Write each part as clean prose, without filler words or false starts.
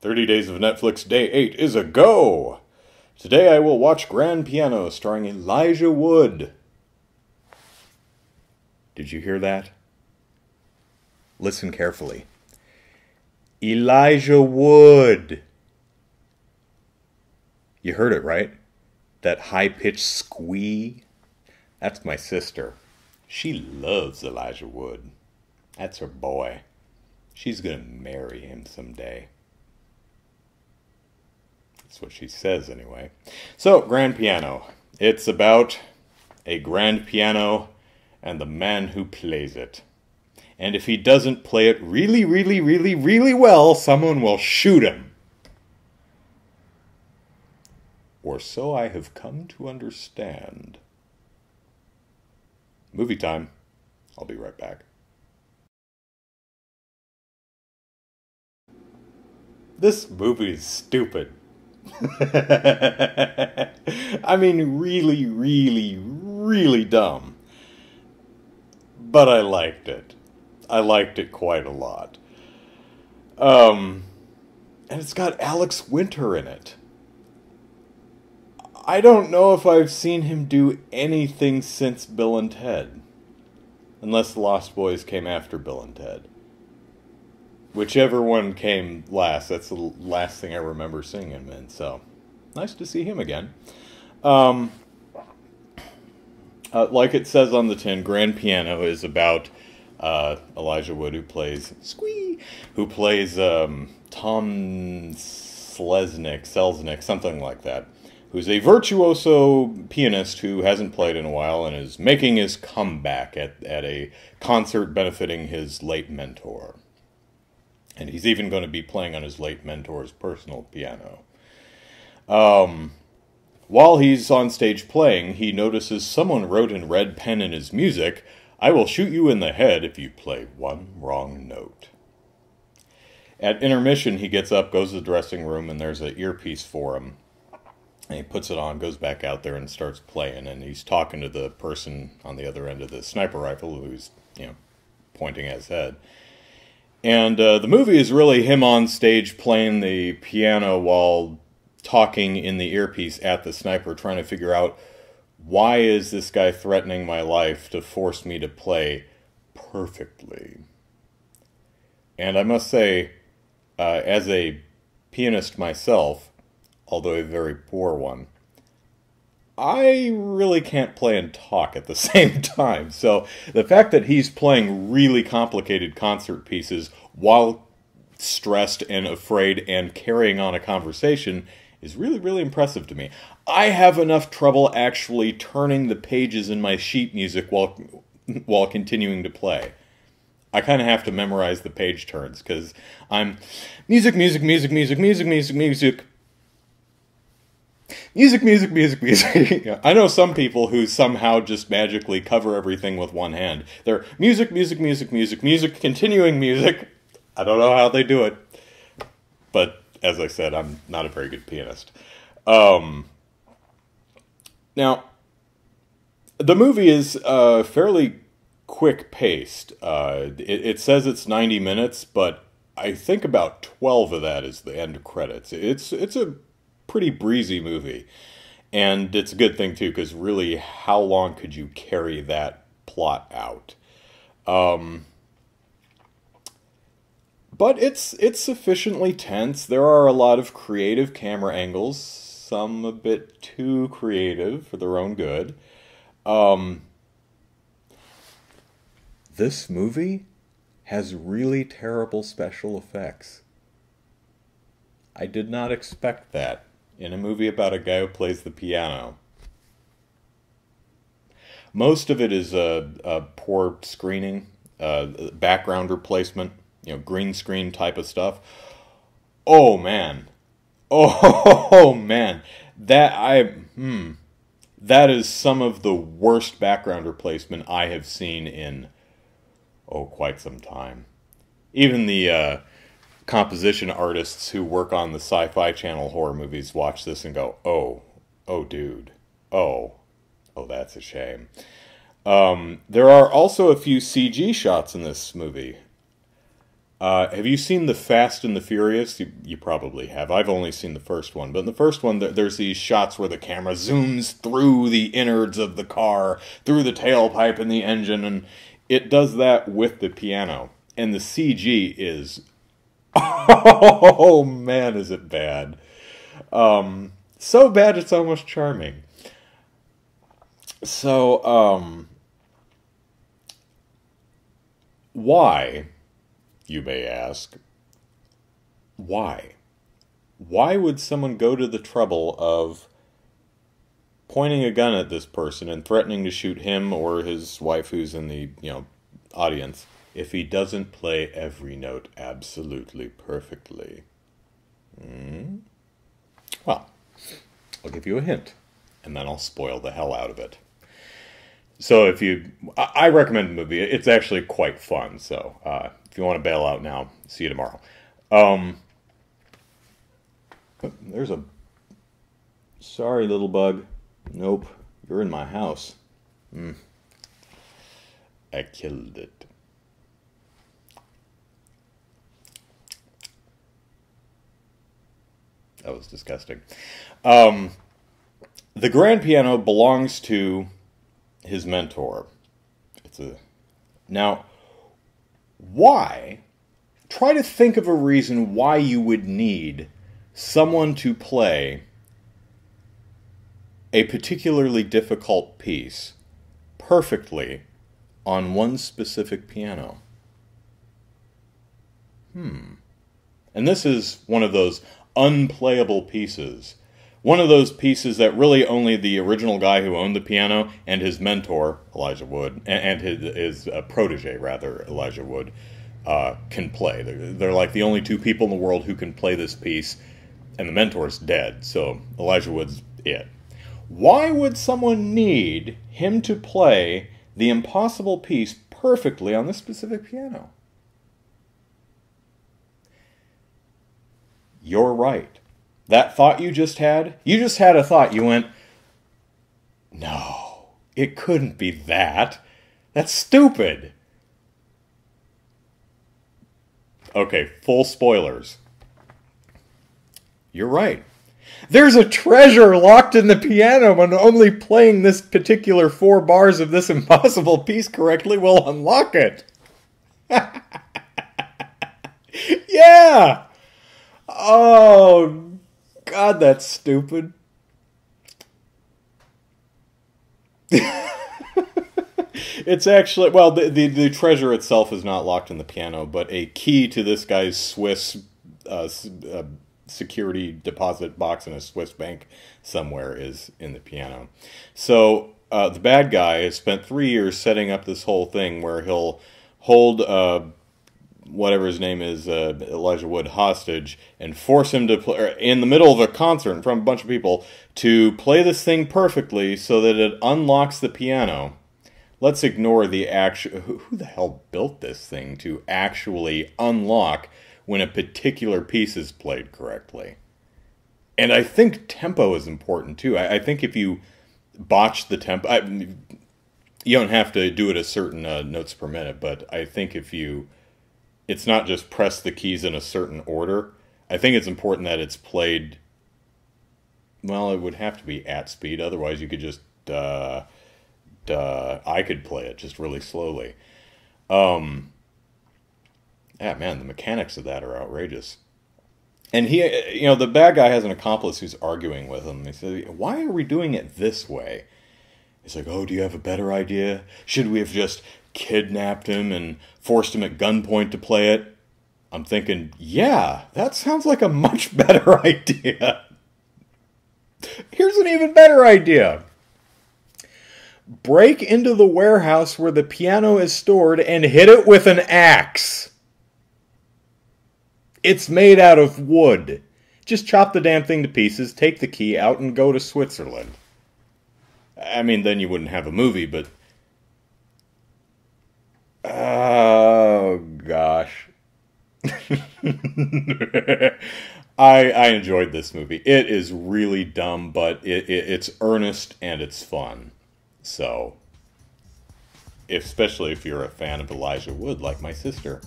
30 Days of Netflix Day 8 is a go! Today I will watch Grand Piano starring Elijah Wood. Did you hear that? Listen carefully. Elijah Wood! You heard it, right? That high-pitched squee? That's my sister. She loves Elijah Wood. That's her boy. She's gonna marry him someday. That's what she says, anyway. So, Grand Piano. It's about a grand piano and the man who plays it. And if he doesn't play it really, really, really, really well, someone will shoot him. Or so I have come to understand. Movie time. I'll be right back. This movie is stupid. I mean, really, really, really dumb. But I liked it. I liked it quite a lot. And it's got Alex Winter in it. I don't know if I've seen him do anything since Bill and Ted. Unless The Lost Boys came after Bill and Ted. Whichever one came last, that's the last thing I remember seeing him in, so nice to see him again. Like it says on the tin, Grand Piano is about Elijah Wood, who plays Tom Selznick, something like that, who's a virtuoso pianist who hasn't played in a while and is making his comeback at a concert benefiting his late mentor. And he's even going to be playing on his late mentor's personal piano. While he's on stage playing, he notices someone wrote in red pen in his music, "I will shoot you in the head if you play one wrong note." At intermission, he gets up, goes to the dressing room, and there's an earpiece for him. And he puts it on, goes back out there, and starts playing. And he's talking to the person on the other end of the sniper rifle who's, pointing at his head. And the movie is really him on stage playing the piano while talking in the earpiece at the sniper, trying to figure out, why is this guy threatening my life to force me to play perfectly? And I must say, as a pianist myself, although a very poor one, I really can't play and talk at the same time. So the fact that he's playing really complicated concert pieces while stressed and afraid and carrying on a conversation is really, really impressive to me. I have enough trouble actually turning the pages in my sheet music while continuing to play. I kind of have to memorize the page turns because I'm music, music, music, music, music, music, music. Music, music, music, music. I know some people who somehow just magically cover everything with one hand. They're music, music, music, music, music, continuing music. I don't know how they do it. But, as I said, I'm not a very good pianist. Now, the movie is fairly quick-paced. It says it's 90 minutes, but I think about 12 of that is the end credits. It's a pretty breezy movie, and it's a good thing too, because really, how long could you carry that plot out? But it's sufficiently tense. There are a lot of creative camera angles, some a bit too creative for their own good. This movie has really terrible special effects. I did not expect that in a movie about a guy who plays the piano. Most of it is poor screening, background replacement, green screen type of stuff. Oh man, oh man, that is some of the worst background replacement I have seen in quite some time. Even the composition artists who work on the Sci-Fi Channel horror movies watch this and go, oh dude, oh that's a shame. There are also a few CG shots in this movie. Have you seen The Fast and the Furious? You probably have. I've only seen the first one. But in the first one, there's these shots where the camera zooms through the innards of the car, through the tailpipe and the engine, and it does that with the piano. And the CG is... oh, man, is it bad. So bad it's almost charming. So, why... you may ask, why? Why would someone go to the trouble of pointing a gun at this person and threatening to shoot him or his wife who's in the, audience if he doesn't play every note absolutely perfectly? Well, I'll give you a hint, and then I'll spoil the hell out of it. So I recommend the movie. It's actually quite fun, so if you want to bail out now, see you tomorrow. There's a... sorry, little bug. Nope, you're in my house. I killed it. That was disgusting. The grand piano belongs to his mentor. Now, why? Try to think of a reason why you would need someone to play a particularly difficult piece perfectly on one specific piano. And this is one of those unplayable pieces. One of those pieces that really only the original guy who owned the piano and his mentor, Elijah Wood, and his protege, rather, Elijah Wood, can play. They're like the only two people in the world who can play this piece, and the mentor's dead, so Elijah Wood's it. Why would someone need him to play the impossible piece perfectly on this specific piano? You're right. That thought you just had a thought. You went, no, it couldn't be that. That's stupid. Okay, full spoilers. You're right. There's a treasure locked in the piano, and only playing this particular 4 bars of this impossible piece correctly will unlock it. Yeah! Oh, God, that's stupid. It's actually, well, the treasure itself is not locked in the piano, but a key to this guy's Swiss security deposit box in a Swiss bank somewhere is in the piano. So the bad guy has spent 3 years setting up this whole thing where he'll hold whatever his name is, Elijah Wood, hostage, and force him to play, in the middle of a concert in front of a bunch of people, to play this thing perfectly so that it unlocks the piano. Let's ignore the actual... Who the hell built this thing to actually unlock when a particular piece is played correctly? And I think tempo is important, too. I think if you botch the tempo... you don't have to do it a certain notes per minute, but I think if you... It's not just press the keys in a certain order. I think it's important that it's played... Well, it would have to be at speed. Otherwise, you could just... I could play it just really slowly. Man, the mechanics of that are outrageous. And he, the bad guy has an accomplice who's arguing with him. He says, why are we doing it this way? He's like, oh, do you have a better idea? Should we have just kidnapped him and forced him at gunpoint to play it? I'm thinking, yeah, that sounds like a much better idea. Here's an even better idea. Break into the warehouse where the piano is stored and hit it with an axe. It's made out of wood. Just chop the damn thing to pieces, take the key out, and go to Switzerland. I mean, then you wouldn't have a movie, but... Oh, gosh. I enjoyed this movie. It is really dumb, but it's earnest and it's fun. So, especially if you're a fan of Elijah Wood, like my sister.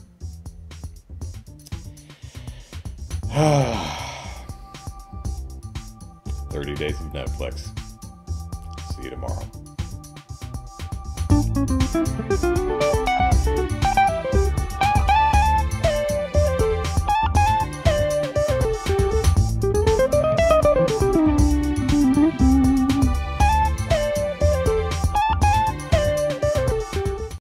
30 days of Netflix. See you tomorrow.